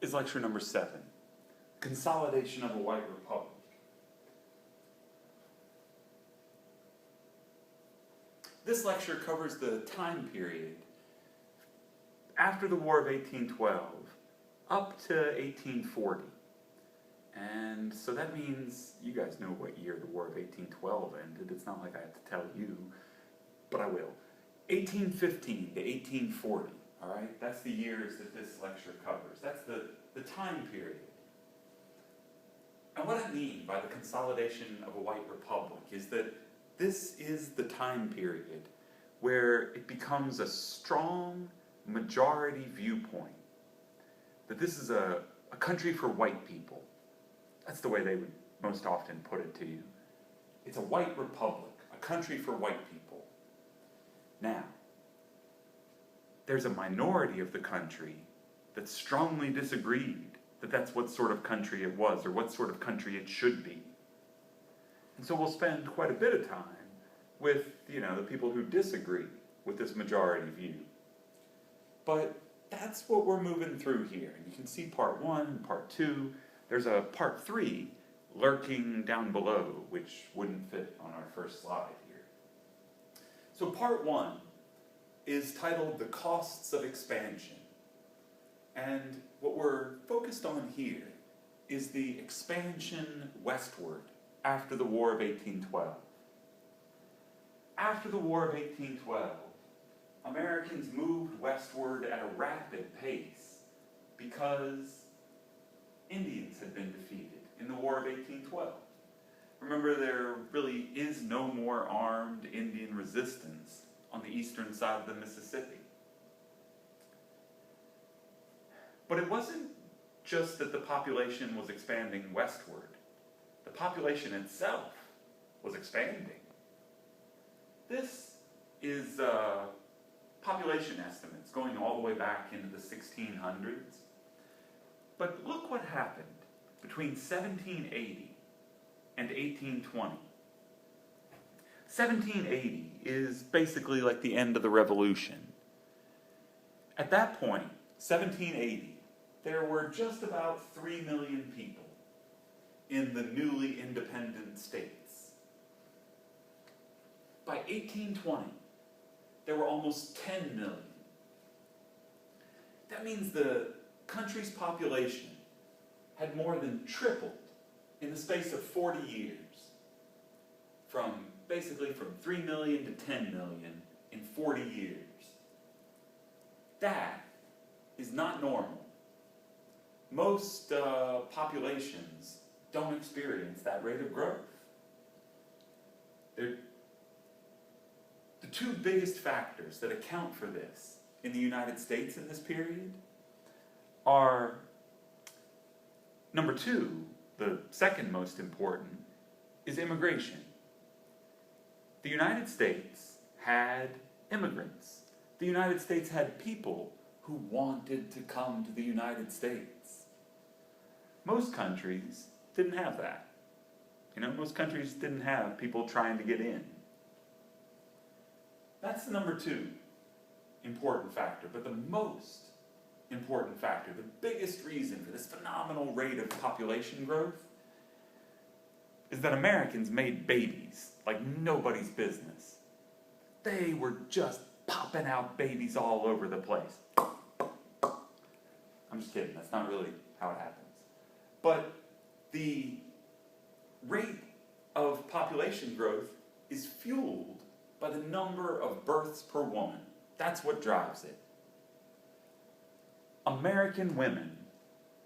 is lecture number 7, Consolidation of a White Republic. This lecture covers the time period after the War of 1812 up to 1840. And so that means you guys know what year the War of 1812 ended. It's not like I have to tell you, but I will. 1815 to 1840, all right? That's the years that this lecture covers. That's the time period. And what I mean by the consolidation of a white republic is that this is the time period where it becomes a strong majority viewpoint that this is a country for white people. That's the way they would most often put it to you. It's a white republic, a country for white people. Now, there's a minority of the country that strongly disagreed that that's what sort of country it was or what sort of country it should be. And so we'll spend quite a bit of time with, the people who disagree with this majority view. But that's what we're moving through here. And you can see part 1, part 2. There's a part 3 lurking down below, which wouldn't fit on our first slide here. So part 1 is titled The Costs of Expansion. And what we're focused on here is the expansion westward after the War of 1812. After the War of 1812, Americans moved westward at a rapid pace because Indians had been defeated in the War of 1812. Remember, there really is no more armed Indian resistance on the eastern side of the Mississippi. But it wasn't just that the population was expanding westward. The population itself was expanding. This is population estimates going all the way back into the 1600s. But look what happened between 1780 and 1820. 1780 is basically like the end of the Revolution. At that point, 1780, there were just about 3 million people in the newly independent states. By 1820, there were almost 10 million. That means the country's population had more than tripled in the space of 40 years. From 3 million to 10 million in 40 years. That is not normal. Most populations don't experience that rate of growth. The two biggest factors that account for this in the United States in this period are, number 2, the second most important, is immigration. The United States had immigrants. The United States had people who wanted to come to the United States. Most countries didn't have that. Most countries didn't have people trying to get in. That's the number 2 important factor. But the most important factor, the biggest reason for this phenomenal rate of population growth, is that Americans made babies like nobody's business. They were just popping out babies all over the place. I'm just kidding, that's not really how it happens. But the rate of population growth is fueled by the number of births per woman. That's what drives it. American women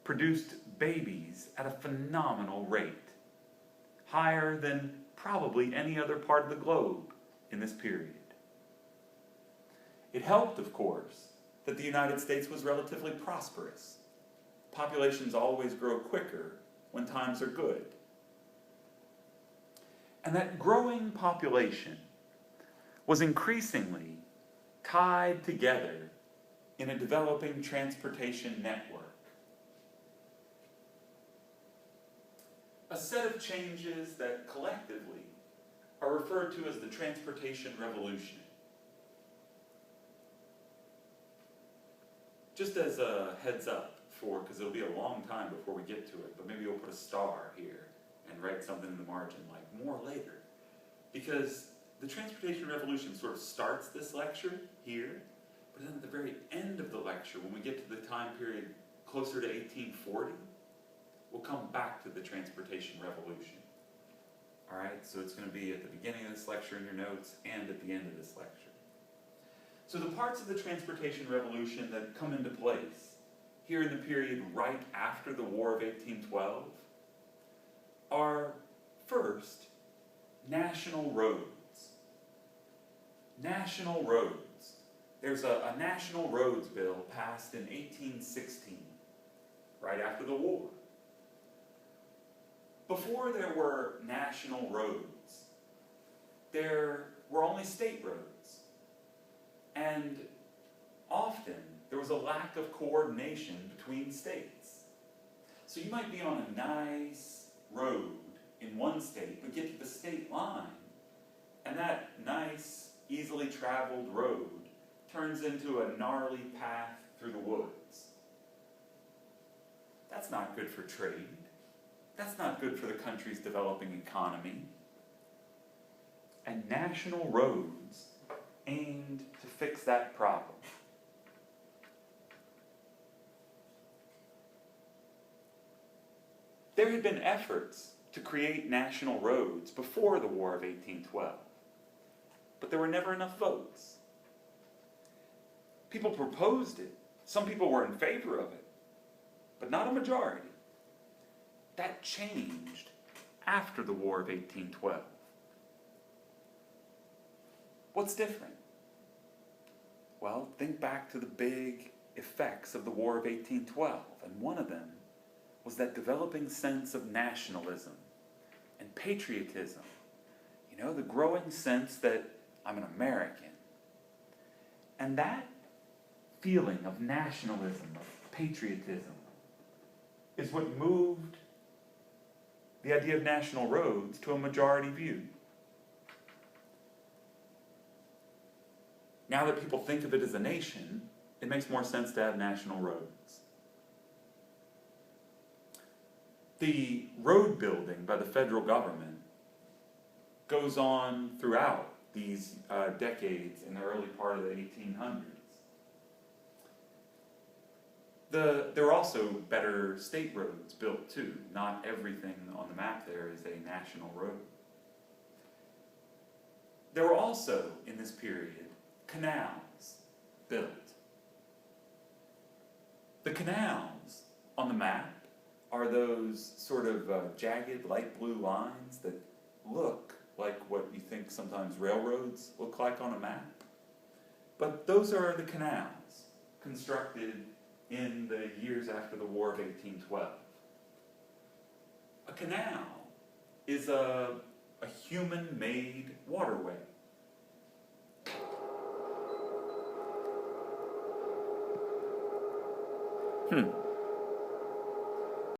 produced babies at a phenomenal rate, higher than probably any other part of the globe in this period. It helped, of course, that the United States was relatively prosperous. Populations always grow quicker when times are good. And that growing population was increasingly tied together in a developing transportation network. A set of changes that collectively are referred to as the Transportation Revolution. Just as a heads up before, because it'll be a long time before we get to it, but maybe we'll put a star here and write something in the margin like more later. Because the transportation revolution sort of starts this lecture here, but then at the very end of the lecture, when we get to the time period closer to 1840, we'll come back to the transportation revolution. All right, so it's going to be at the beginning of this lecture in your notes and at the end of this lecture. So the parts of the transportation revolution that come into place here in the period right after the War of 1812 are, first, national roads. National roads. There's a national roads bill passed in 1816, right after the war. Before there were national roads, there were only state roads. And often there was a lack of coordination between states. So you might be on a nice road in one state, but get to the state line, and that nice, easily traveled road turns into a gnarly path through the woods. That's not good for trade. That's not good for the country's developing economy. And national roads aimed to fix that problem. There had been efforts to create national roads before the War of 1812, but there were never enough votes. People proposed it. Some people were in favor of it, but not a majority. That changed after the War of 1812. What's different? Well, think back to the big effects of the War of 1812, and one of them was that developing sense of nationalism and patriotism. You know, the growing sense that I'm an American. And that feeling of nationalism, of patriotism, is what moved the idea of national roads to a majority view. Now that people think of it as a nation, it makes more sense to have national roads. The road building by the federal government goes on throughout these decades in the early part of the 1800s. There are also better state roads built too. Not everything on the map there is a national road. There were also, in this period, canals built. The canals on the map are those sort of jagged light blue lines that look like what you think sometimes railroads look like on a map. But those are the canals constructed in the years after the War of 1812. A canal is a human-made waterway.